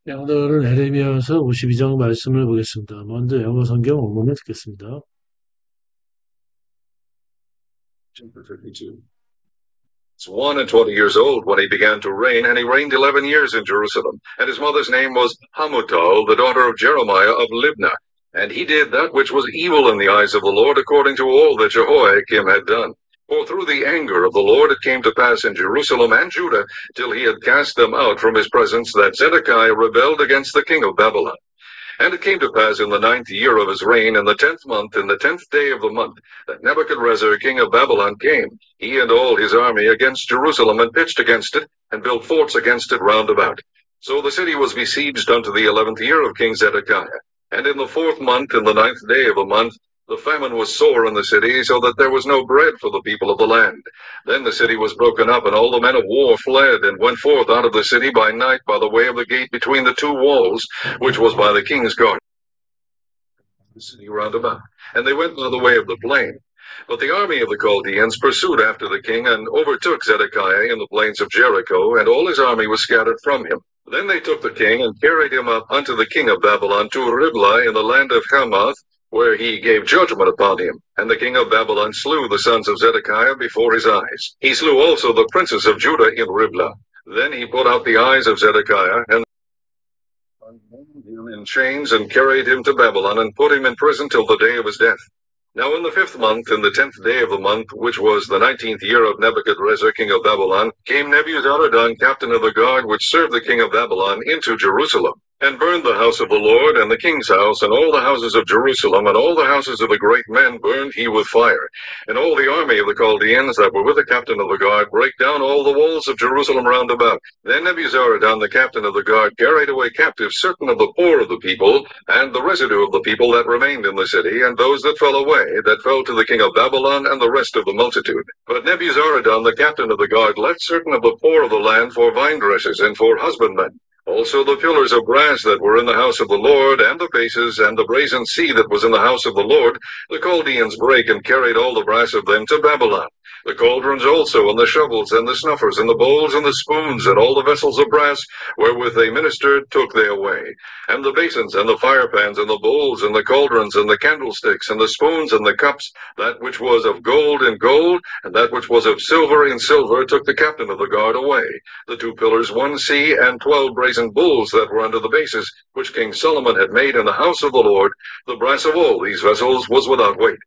네, 오늘은 에레미야서 52장 말씀을 보겠습니다. 먼저 영어 성경 원문을 듣겠습니다. Chapter 52. He was 1 and 20 years old when he began to reign, and he reigned 11 years in Jerusalem. And his mother's name was Hamutal, the daughter of Jeremiah of Libnah. And he did that which was evil in the eyes of the Lord, according to all that Jehoiakim had done. For through the anger of the Lord it came to pass in Jerusalem and Judah, till he had cast them out from his presence, that Zedekiah rebelled against the king of Babylon. And it came to pass in the 9th year of his reign, in the 10th month, in the 10th day of the month, that Nebuchadrezzar king of Babylon came, he and all his army, against Jerusalem, and pitched against it, and built forts against it round about. So the city was besieged unto the 11th year of King Zedekiah. And in the 4th month, in the 9th day of the month, the famine was sore in the city, so that there was no bread for the people of the land. Then the city was broken up, and all the men of war fled, and went forth out of the city by night by the way of the gate between the two walls, which was by the king's garden, the city round about. And they went by the way of the plain. But the army of the Chaldeans pursued after the king, and overtook Zedekiah in the plains of Jericho, and all his army was scattered from him. Then they took the king, and carried him up unto the king of Babylon to Riblah in the land of Hamath, where he gave judgment upon him. And the king of Babylon slew the sons of Zedekiah before his eyes. He slew also the princes of Judah in Riblah. Then he put out the eyes of Zedekiah, and bound him in chains, and carried him to Babylon, and put him in prison till the day of his death. Now in the 5th month, in the 10th day of the month, which was the 19th year of Nebuchadrezzar king of Babylon, came Nebuzaradan captain of the guard, which served the king of Babylon, into Jerusalem, and burned the house of the Lord, and the king's house, and all the houses of Jerusalem, and all the houses of the great men burned he with fire. And all the army of the Chaldeans that were with the captain of the guard brake down all the walls of Jerusalem round about. Then Nebuzaradan the captain of the guard carried away captive certain of the poor of the people, and the residue of the people that remained in the city, and those that fell away, that fell to the king of Babylon, and the rest of the multitude. But Nebuzaradan the captain of the guard left certain of the poor of the land for vine dressers and for husbandmen. Also the pillars of brass that were in the house of the Lord, and the bases, and the brazen sea that was in the house of the Lord, the Chaldeans brake, and carried all the brass of them to Babylon. The cauldrons also, and the shovels, and the snuffers, and the bowls, and the spoons, and all the vessels of brass, wherewith they ministered, took they away. And the basins, and the firepans, and the bowls, and the cauldrons, and the candlesticks, and the spoons, and the cups, that which was of gold in gold, and that which was of silver in silver, took the captain of the guard away. The 2 pillars, 1 sea, and 12 brazen bulls that were under the bases, which King Solomon had made in the house of the Lord, the brass of all these vessels was without weight.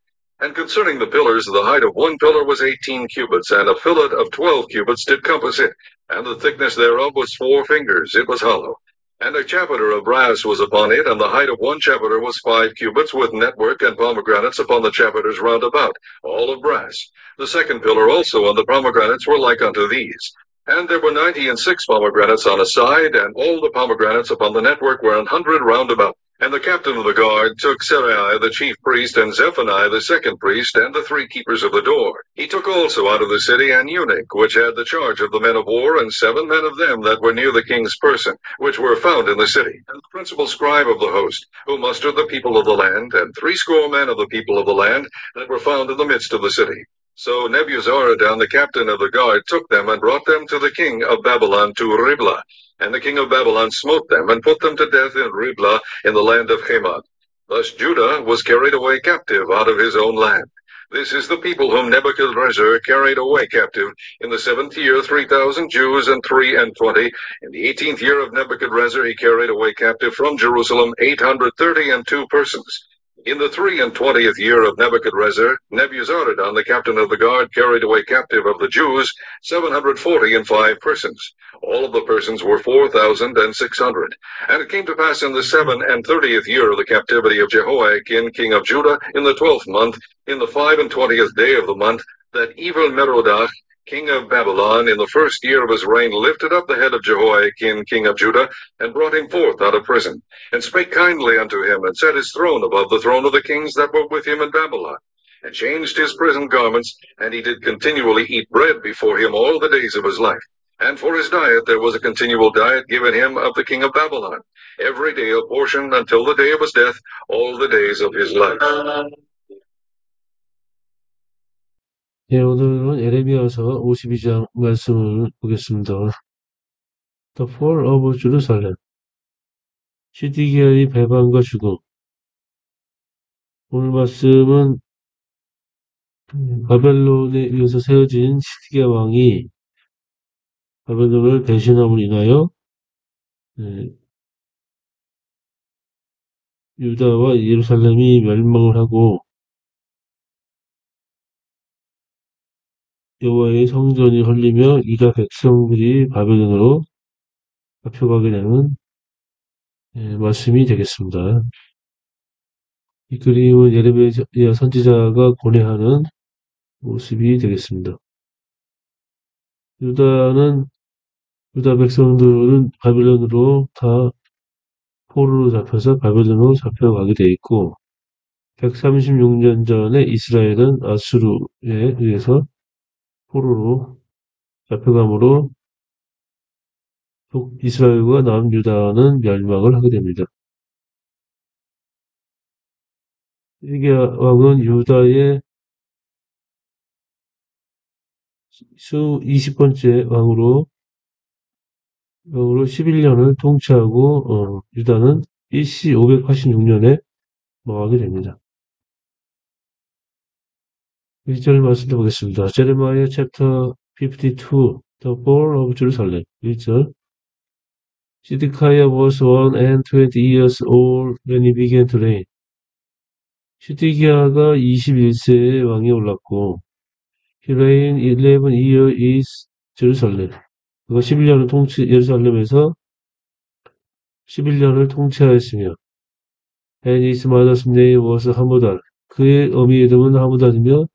And concerning the pillars, the height of 1 pillar was 18 cubits, and a fillet of 12 cubits did compass it, and the thickness thereof was 4 fingers, it was hollow. And a chapiter of brass was upon it, and the height of 1 chapiter was 5 cubits, with network and pomegranates upon the chapiters round about, all of brass. The 2 pillar also and the pomegranates were like unto these. And there were 96 pomegranates on a side, and all the pomegranates upon the network were 100 round about. And the captain of the guard took Seraiah the chief priest, and Zephaniah the second priest, and the 3 keepers of the door. He took also out of the city an eunuch, which had the charge of the men of war, and 7 men of them that were near the king's person, which were found in the city, and the principal scribe of the host, who mustered the people of the land, and 60 men of the people of the land that were found in the midst of the city. So Nebuzaradan the captain of the guard took them, and brought them to the king of Babylon to Riblah. And the king of Babylon smote them, and put them to death in Riblah in the land of Hamath. Thus Judah was carried away captive out of his own land. This is the people whom Nebuchadrezzar carried away captive in the 7th year, 3,000 Jews and 23. In the 18th year of Nebuchadrezzar he carried away captive from Jerusalem 832 persons. In the 23rd year of Nebuchadrezzar, Nebuzaradan the captain of the guard carried away captive of the Jews 745 persons. All of the persons were 4,600. And it came to pass in the 37th year of the captivity of Jehoiakim king of Judah, in the 12th month, in the 25th day of the month, that Evil-Merodach king of Babylon, in the 1st year of his reign, lifted up the head of Jehoiakim king of Judah, and brought him forth out of prison, and spake kindly unto him, and set his throne above the throne of the kings that were with him in Babylon, and changed his prison garments, and he did continually eat bread before him all the days of his life. And for his diet there was a continual diet given him of the king of Babylon, every day a portion until the day of his death, all the days of his life. 네, 오늘은 에레미야서 52장 말씀을 보겠습니다. The fall of Jerusalem. 시디기아의 배반과 죽음. 오늘 말씀은 바벨론에 의해서 세워진 시드기야 왕이 바벨론을 배신함으로 인하여 예, 유다와 예루살렘이 멸망을 하고 여호와의 성전이 헐리며 유다 백성들이 바벨론으로 잡혀가게 되는 말씀이 되겠습니다. 이 그림은 예레미야 선지자가 고뇌하는 모습이 되겠습니다. 유다는 유다 백성들은 바벨론으로 다 포로로 잡혀서 바벨론으로 잡혀가게 돼 있고 136년 전에 이스라엘은 아수르에 의해서 포로로 잡혀감으로 이스라엘과 남유다는 멸망을 하게 됩니다. 시드기야 왕은 유다의 20번째 왕으로 11년을 통치하고 유다는 BC 586년에 망하게 됩니다. 1절 말씀 보겠습니다. Jeremiah chapter 52, The Fall of Jerusalem. 1절. Zedekiah was 120 years old when he began to reign. 시드기야가 21세에 왕에 올랐고 He reigned 11 years in Jerusalem. 그가 11년을 예루살렘에서 11년을 통치하였으며 And his mother's name was 하무달. 그의 어미 이름은 하무달이며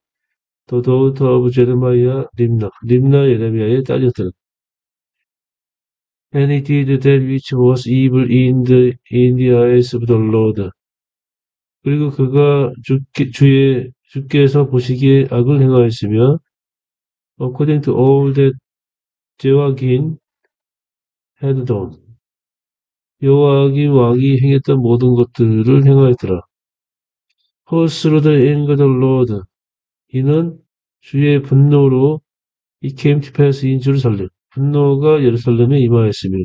The daughter of Jeremiah 림나. 림나 예레미야의 딸이었더라. And he did that which was evil in the eyes of the Lord. 그리고 그가 주께서 보시기에 악을 행하였으며 according to all that 제와긴 had done. 여호와긴 왕이 행했던 모든 것들을 행하였더라. Whose through the anger of the Lord. 이는 주의 분노로 It came to pass in Jerusalem. 분노가 예루살렘에 임하였으며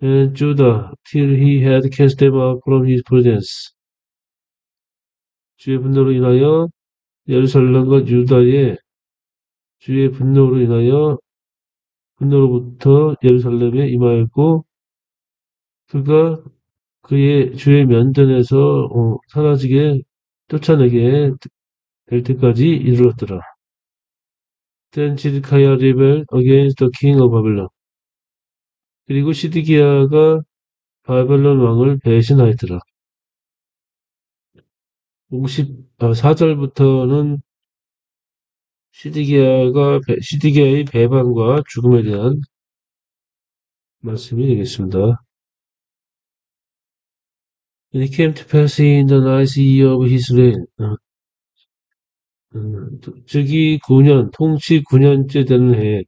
And Judah till he had cast them out from his presence. 주의 분노로 인하여 예루살렘과 유다의 주의 분노로 인하여 분노로부터 예루살렘에 임하였고 그가 그의 주의 면전에서 사라지게 쫓아내게 될 때까지 이르렀더라. Then Zedekiah rebelled against the king of Babylon. 그리고 시드기야가 바벨론 왕을 배신하였더라. 4절부터는 시드기야의 배반과 죽음에 대한 말씀이 되겠습니다. And it came to pass in the ninth year of his reign. 즉위 9년, 통치 9년째 되는 해,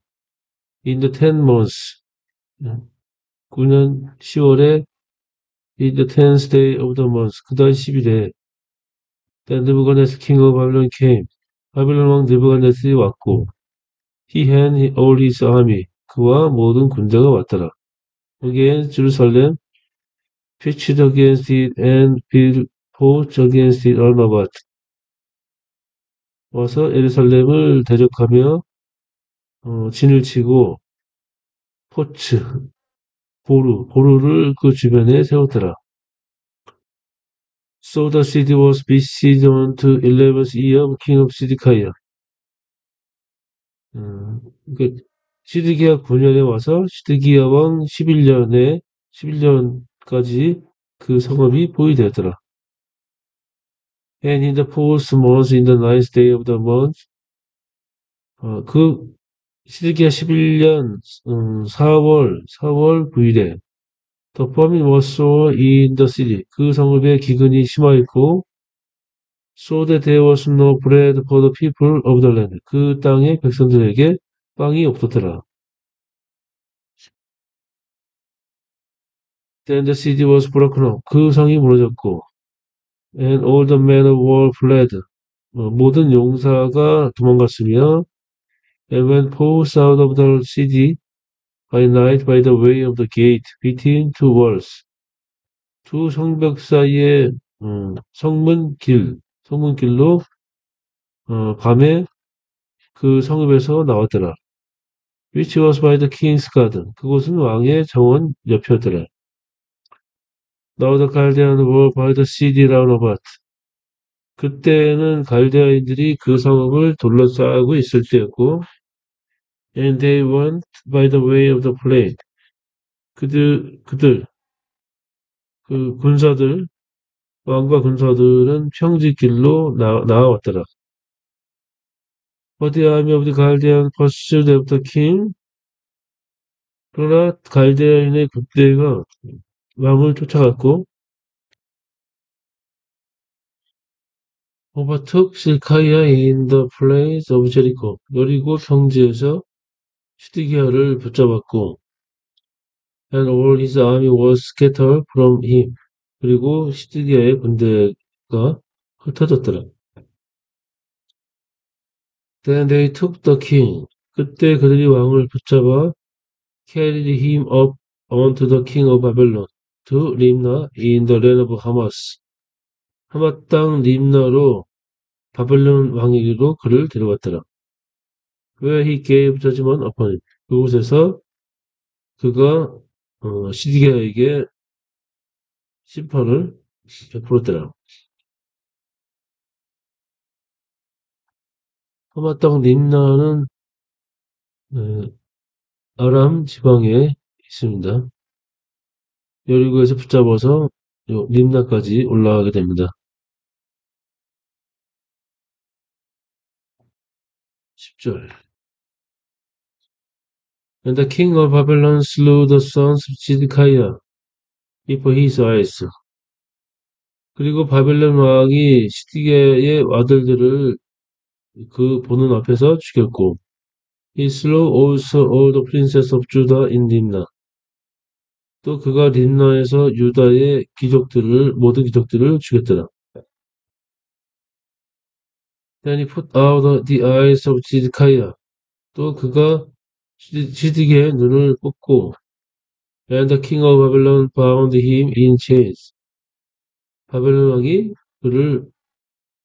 in the 10 months, 9년 10월에, in the 10th day of the month, 그 달 10일에, then Nebuchadnezzar king of Babylon came. 바빌론 왕 느부갓네살이 왔고, he and all his army, 그와 모든 군대가 왔더라. Against Jerusalem, pitched against it and built forts against it all about. 와서 예루살렘을 대적하며 진을 치고 포츠, 보루를 그 주변에 세웠더라. So the city was besieged unto 11th year of king of Zedekiah. 그러니까 시드기야 9년에 와서 시드기야 왕 11년까지 그 성읍이 포위되었더라. And in the fourth month, in the ninth day of the month, 그 시드기야 11년 4월 9일에 The famine was sore in the city. 그 성읍에 기근이 심하였고 So that there was no bread for the people of the land. 그 땅의 백성들에게 빵이 없었더라. Then the city was broken up. 그 성이 무너졌고 And all the men of war fled. 모든 용사가 도망갔으며 And went forth out of the city by night by the way of the gate between two walls. 두 성벽 사이에 성문길로 밤에 그 성읍에서 나왔더라. Which was by the king's garden. 그곳은 왕의 정원 옆이었더라. Now the Chaldeans were by the city round about. 그때는 갈대아인들이 그 성읍을 둘러싸고 있을 때였고, and they went by the way of the plain. 그 군사들, 왕과 군사들은 평지길로 나아왔더라. But the army of the Chaldeans pursued after king. 그러나 갈대아인의 군대가 왕을 쫓아갔고, overtook Silkiah in the plains of Jericho. 여리고 평지에서 시드기야를 붙잡았고, and all his army was scattered from him. 그리고 시드기야의 군대가 흩어졌더라. Then they took the king. 그때 그들이 왕을 붙잡아 carried him up onto the king of Babylon to Rimna in the land of Hamas. 하마 땅 림나로 바벨론 왕에게로 그를 데려갔더라. Where he gave judgment upon him. 그곳에서 그가 시드기야에게 심판을 베풀었더라. 하마 땅 림나는 아람 지방에 있습니다. 여리고에서 붙잡아서 림나까지 올라가게 됩니다. 10절. And the king of Babylon slew the sons of Zedekiah before his eyes. 그리고 바벨론 왕이 시드기야의 아들들을 그 보는 앞에서 죽였고, he slew also all the princes of Judah in Rimna. 또 그가 림나에서 유다의 모든 귀족들을 죽였더라. Then he put out the eyes of Zedekiah. 또 그가 시드기야의 눈을 뽑고, and the king of Babylon bound him in chains. 바벨론 왕이 그를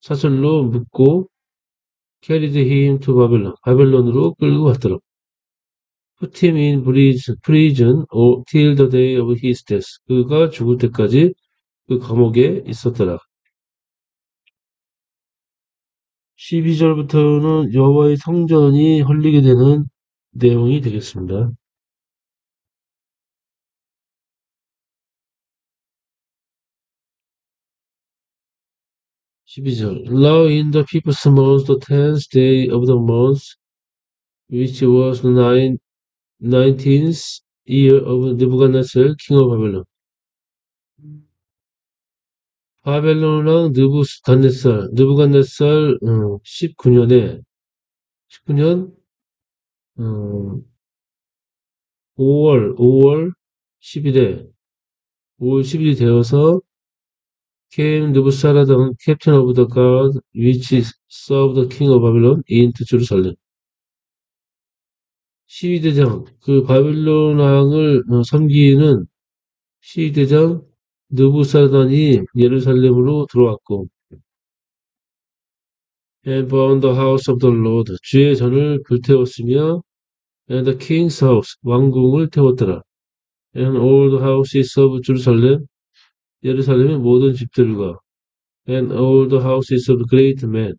사슬로 묶고 carried him to Babylon. 바벨론으로 끌고 갔더라. Put him in prison till the day of his death. 그가 죽을 때까지 그 감옥에 있었더라. 12절부터는 여호와의 성전이 헐리게 되는 내용이 되겠습니다. 12절. Now in the people's month, the 10th day of the month, which was the 19th year of Nebuchadnezzar, king of Babylon. 바벨론 왕 느부갓네살 19년 5월 10일에 5월 10일이 되어서 came 느부사라당 captain of the guard which served the king of Babylon into Jerusalem. 12대장 그 바벨론 왕을 섬기는 12대장 느부사라단이 예루살렘으로 들어왔고 and burned the house of the Lord 주의 전을 불태웠으며 and the king's house 왕궁을 태웠더라. and all the houses of Jerusalem 예루살렘의 모든 집들과 and all the houses of great men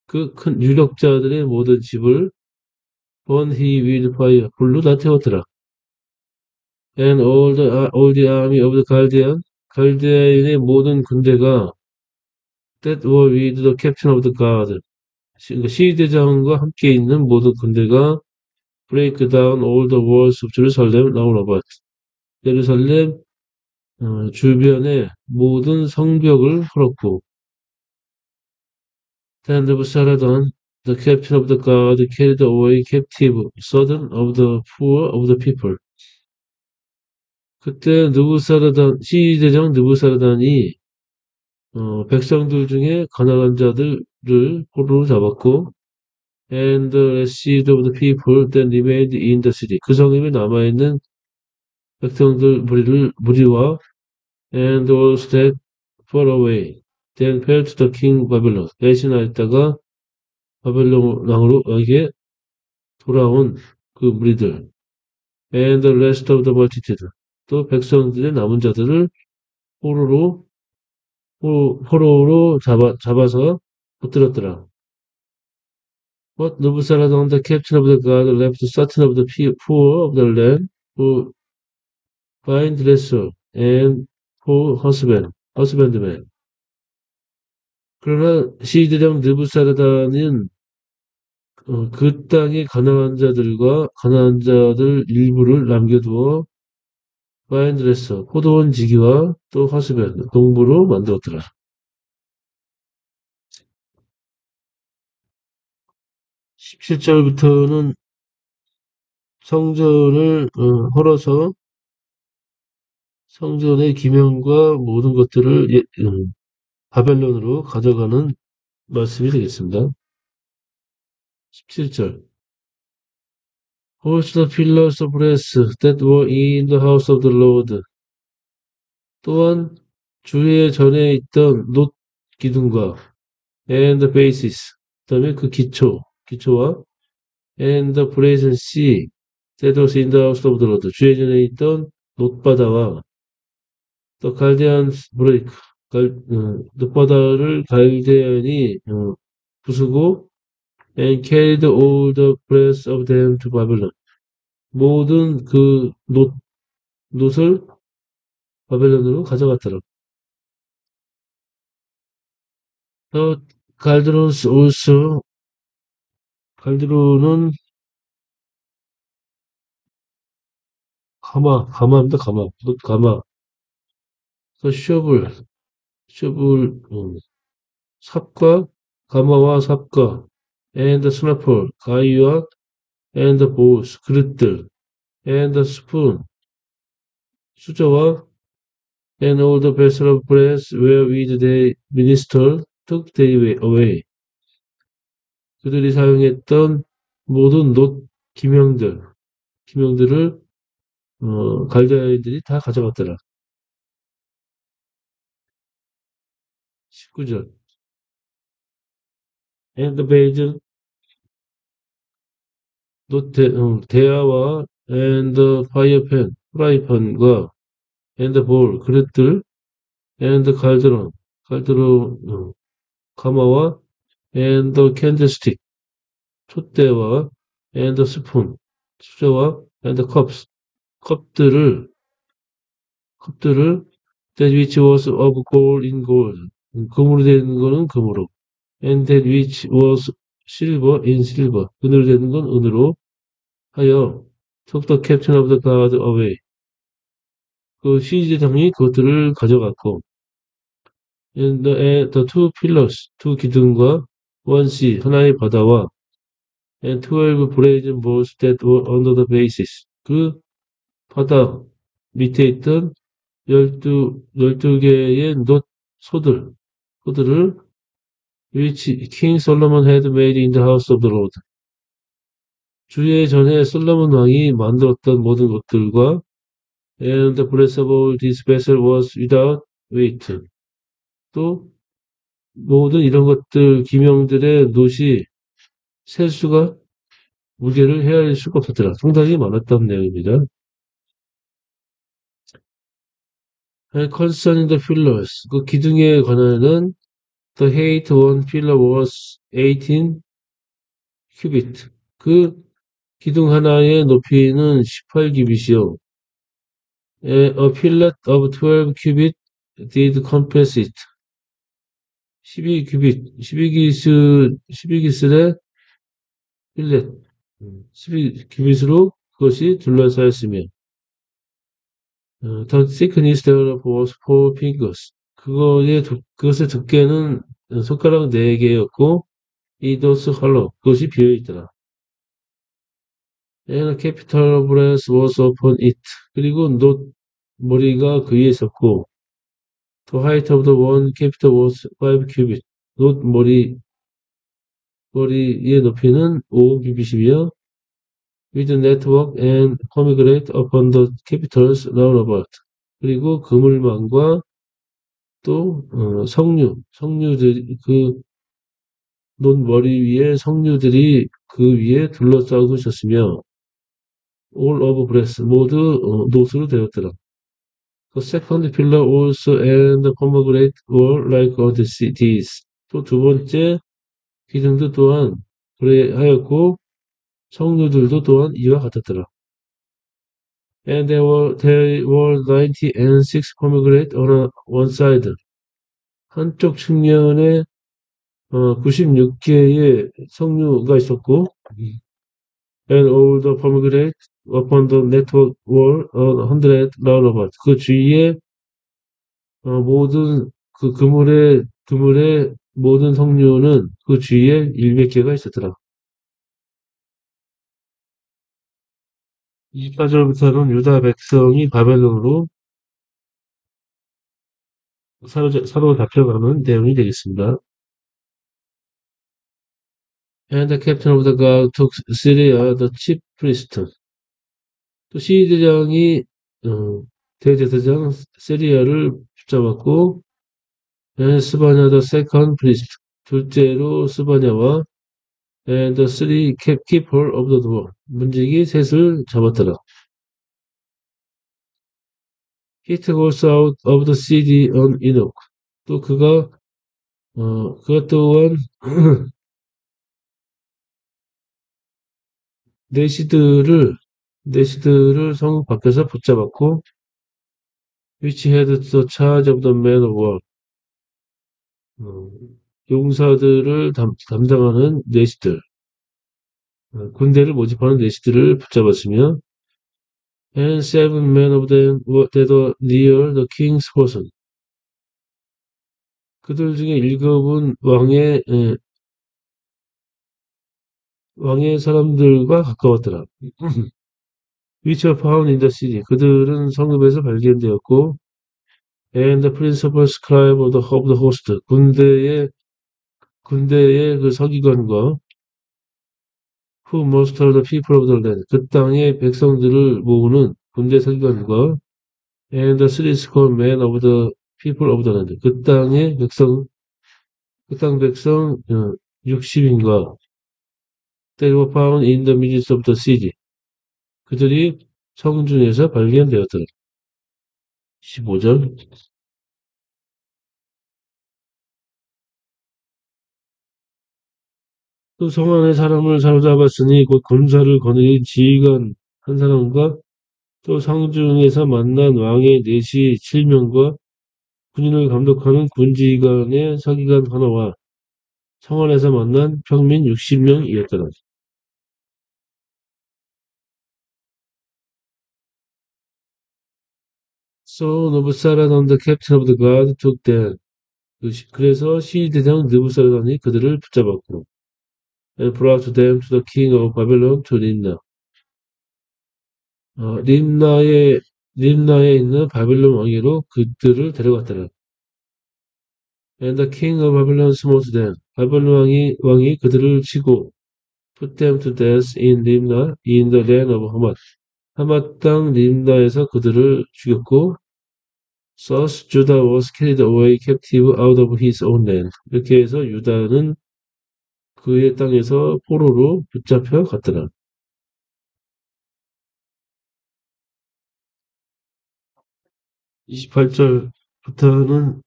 그 큰 유력자들의 모든 집을 burn he with fire 불로 다 태웠더라. and all the army of the 갈대아인의 모든 군대가 that were with the captain of the guard 시대장과 함께 있는 모든 군대가 break down all the walls of Jerusalem round about 예루살렘 주변의 모든 성벽을 풀었고 then Nebuchadnezzar, the captain of the guard, carried away captive certain of the poor of the people. 그때 시대장 느부사라단이 백성들 중에 가난한 자들을 포로로 잡았고 and the rest of the people that remained in the city. 그 성읍에 남아있는 백성들 무리와 and was that far away. Then fell to the king Babylon. 대신하였다가 바벨론 왕으로에게 돌아온 그 무리들. And the rest of the multitude. 또 백성들의 남은 자들을 포로로 잡아서 붙들었더라. But Nebuchadnezzar, the captain of the guard, left certain of the poor of the land who vine dresser and for husbandman. 그러나 시드령 느부사르다는 그 땅의 가난한 자들 일부를 남겨두어 와인 드레서 포도원 지기와 또 허스밴드 농부로 만들었더라. 17절부터는 성전을 헐어서 성전의 기명과 모든 것들을 바벨론으로 가져가는 말씀이 되겠습니다. 17절 Also the pillars of brass that were in the house of the Lord. 또한 주의 전에 있던 놋 기둥과 and the basis, 그다음에 그 기초와 and the brazen sea that was in the house of the Lord. 주의 전에 있던 놋바다와 또 갈대안스 브레이크, 놋바다를 갈대안이 부수고 and carried all the brass of them to Babylon. 모든 그 놋을 바벨론으로 가져갔더라. 또 갈드론스 also 갈드론은 가마입니다. 가마. 또 쇼블, 삽과 가마와 삽과 and the snapper, 가위와 and the bowls, 그릇들 and the spoon, 수저와 and all the vessels of brass wherewith they ministered took they away. 그들이 사용했던 모든 놋 기명들을 갈대아인들이 다 가져갔더라. 19절 and the basin 대야와 and the firepan 프라이팬과 and the bowl 그릇들 and the 갈드론 가마와 and the candlestick 촛대와 and the spoon 수저와 and the cups 컵들을 that which was of gold in gold 금으로 되는 거는 금으로 and that which was silver in silver 은으로 되는 건 은으로 하여 took the captain of the guard away. 그 시제장이 그것들을 가져갔고 and the two pillars 두 기둥과 one sea 하나의 바다와 and 12 brazen bowls that were under the bases 그 바다 밑에 있던 12개의 소들을 which King Solomon had made in the house of the Lord. 주의 전에 솔로몬 왕이 만들었던 모든 것들과 and the brass of all this vessel was without weight. 또 모든 이런 것들 기명들의 놋이 셀수가 무게를 헤아릴 수가 없었더라. 상당히 많았던 내용입니다. Concerning the pillars, 그 기둥에 관하여는 the height one pillar was 18 cubit. 그 기둥 하나의 높이는 18규빗이요. A pillar of 12 cubit did compass it. 12규빗의 필렛, 12규빗으로 그것이 둘러싸였으며, the thickness thereof was 4 fingers. 그것의 두께는 손가락 4개였고, it was hollow. 그것이 비어있더라. And a capital brass was upon it. 그리고 머리가 그 위에 있었고, the height of the one capital was 5 cubit. 머리의 높이는 5규빗이며, with network and pomegranate upon the capitals round about. 그리고 그물망과 또 석류들 논 머리 위에 석류들이 그 위에 둘러싸고 있었으며 all of brass 모두 노수로 되었더라. The second pillar also and the pomegranate were like other cities. 또 두 번째 기둥도 또한 그래 하였고 석류들도 또한 이와 같았더라. And there were 90 and 6 pomegranate on one side. 한쪽 측면에 96개의 석류가 있었고, and all the pomegranate upon the network were 100 roundabout. 그 주위에 모든 그물의 모든 석류는 그 주위에 100개가 있었더라. 24절부터는 유다 백성이 바벨론으로 사로잡혀가는 내용이 되겠습니다. And the captain of the guard took Syria, the chief priest. 또 시대장이 대제사장 세리아를 붙잡았고, and 스바냐 the second priest. 둘째로 스바냐와 and the three keeper of the door. 문지기 셋을 잡았더라. He took also out of the city on Enoch. 또 그가 또한 내시들을 성 밖에서 붙잡았고, which had the charge of the men of war. 어, 용사들을 담당하는 내시들, 군대를 모집하는 내시들을 붙잡았으며, and 7 men of them that were near the king's person. 그들 중에 7은 왕의 사람들과 가까웠더라. which were found in the city. 그들은 성읍에서 발견되었고, and the principal scribe of the host. 군대의 그 서기관과 who muster the people of the land. 그 땅의 백성들을 모으는 군대 서기관과 and the 30 men of the people of the land. 그 땅 백성 60인과 they were found in the midst of the city. 그들이 성중에서 발견되었더라. 15절. 또 성 안에 사람을 사로잡았으니 곧 군사를 거느린 지휘관 한 사람과 또 성중에서 만난 왕의 내시 7명과 군인을 감독하는 군지휘관의 서기관 하나와 성 안에서 만난 평민 60명이었더라. So 느부사라단 the captain of the guard took them. 그래서 시대장 느부사라단이 그들을 붙잡았고 and brought them to the king of Babylon to Rimna. 림나에 있는 바빌론 왕위로 그들을 데려갔더라. And the king of Babylon smote them. 바벨론 왕이 그들을 치고 put them to death in Rimna in the land of Hamat. 하맛 땅 림나에서 그들을 죽였고 thus Judah was carried away captive out of his own land. 이렇게 해서 유다는 그의 땅에서 포로로 붙잡혀 갔더라. 28절부터는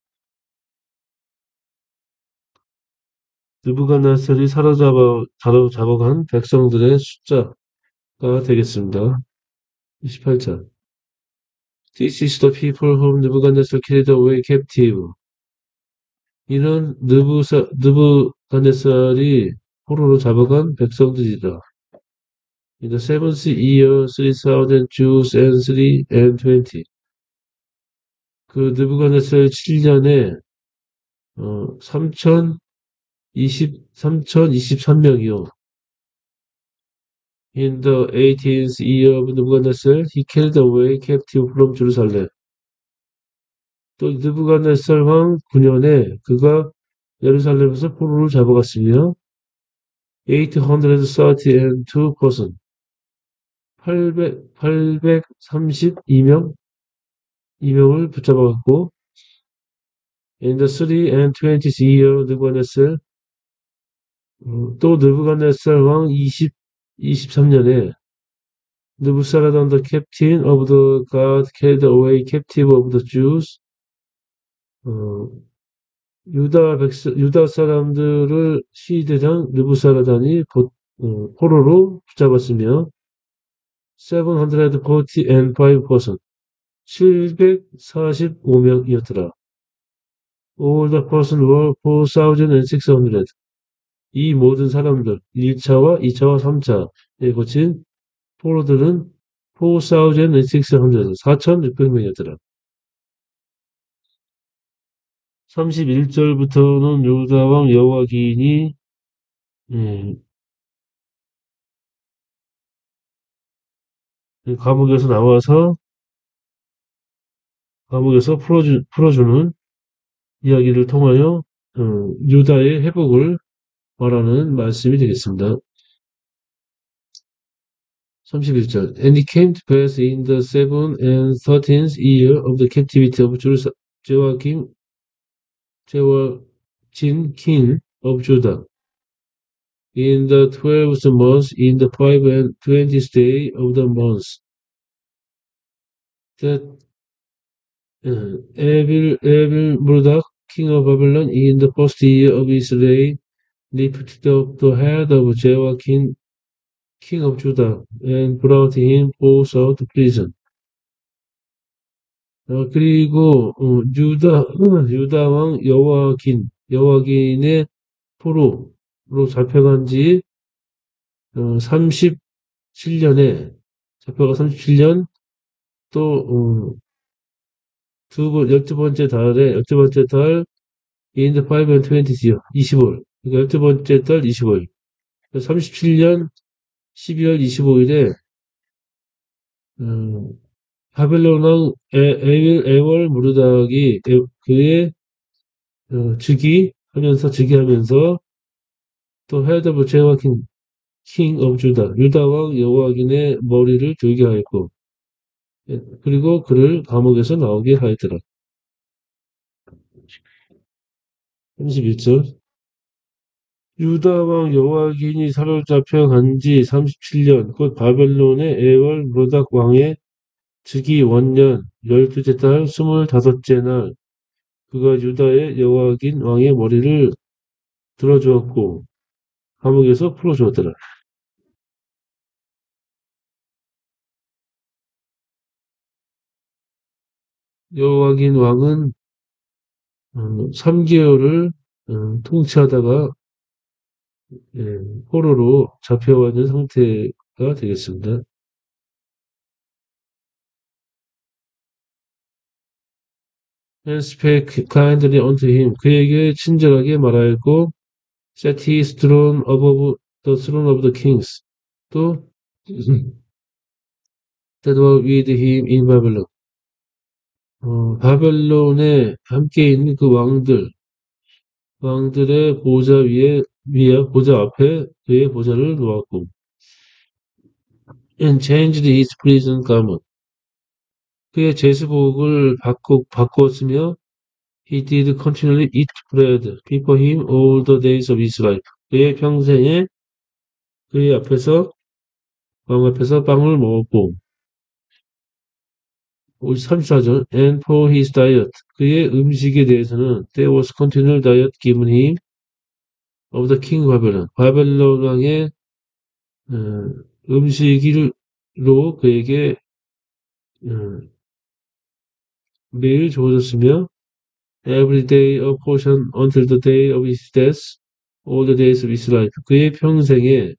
느부갓네살이 사로잡아간 백성들의 숫자가 되겠습니다. 28절. This is the people whom Nebuchadnezzar carried away captive. 이는 느부갓네살이 포로로 잡아간 백성들이다. In the seventh year, 3,000 Jews and 320. 그 느부갓네살 7년에 3,023명이요. In the 18th year of Nebuchadnezzar, he carried away captive from Jerusalem. 또 느부갓네살 왕 9년에 그가 예루살렘에서 포로를 잡아갔으며 832 person 832명 이명을 붙잡아갔고, in the 3 and 20th year, 느부갓네살, 또 느부갓네살 왕 23년에 느부사라단 the captain of the God carried away captive of the Jews. 어, 유다 사람들을 시대장 느부사라단이 포로로 붙잡았으며 745 745명이었더라. All the person were 4,600. 이 모든 사람들 1차와 2차와 3차에 거친 포로들은 4,600, 4,600명이었더라. 31절부터는 유다왕 여호와긴이 감옥에서 나와서 감옥에서 풀어주는 이야기를 통하여 유다의 회복을 말하는 말씀이 되겠습니다. 31절 And it came to pass in the 7th and 13th year of the captivity of Jehoiakim king of Judah, in the 12th month, in the 25th day of the month, that Evil-Merodach, king of Babylon, in the first year of his reign, lifted up the head of Jehoiakim, king of Judah, and brought him forth out of prison. 그리고 유다 왕 여호와긴의 포로로 잡혀간 지 37년에 잡혀가 37년 또 12번째 달 in the 5 and 20th 20월 그러니까 12번째 달 20월 37년 12월 25일에 바벨론 왕 에월 무르닥이 그의 즉위하면서 또 헤드 오브 제호야킨 킹 오브 주다 유다 왕 여호와긴의 머리를 들게 하였고 그리고 그를 감옥에서 나오게 하였더라. 31절 유다 왕 여호와긴이 사로잡혀 간 지 37년 곧 바벨론의 에월 무르닥 왕의 즉위 원년 12째 달 25째 날 그가 유다의 여호와긴 왕의 머리를 들어주었고 감옥에서 풀어주었더라. 여호와긴 왕은 3개월을 통치하다가 포로로 잡혀와 있는 상태가 되겠습니다. And spake kindly unto him. 그에게 친절하게 말하였고 set his throne above the throne of the kings. 또 that were with him in Babylon. 바벨론에 함께 있는 그 왕들의 보좌 앞에 그의 보좌를 놓았고 and changed his prison garment. 그의 제수복을 바꾸었으며 he did continually eat bread before him all the days of his life. 그의 평생에 왕 앞에서 빵을 먹었고 34절 and for his diet 그의 음식에 대해서는 there was continual diet given him of the king Babylon 바벨론 왕의 음식으로 그에게 매일 주어졌으며 every day a portion until the day of his death all the days of his life 그의 평생에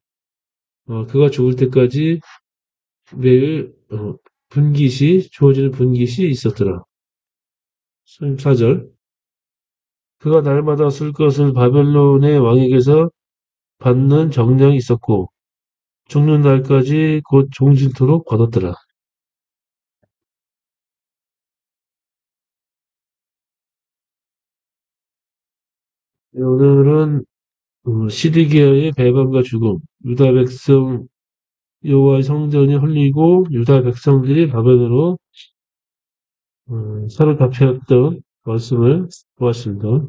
그가 죽을 때까지 매일 주어지는 분깃이 있었더라. 34절 그가 날마다 쓸 것을 바벨론의 왕에게서 받는 정령이 있었고 죽는 날까지 곧 종질토록 받았더라. 오늘은 시드기야의 배반과 죽음, 유다 백성 여호와의 성전이 헐리고 유다 백성들이 바벨론으로 서로 다 배웠던 말씀을 보았습니다.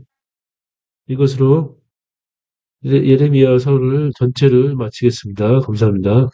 이것으로 예레미야서를 전체를 마치겠습니다. 감사합니다.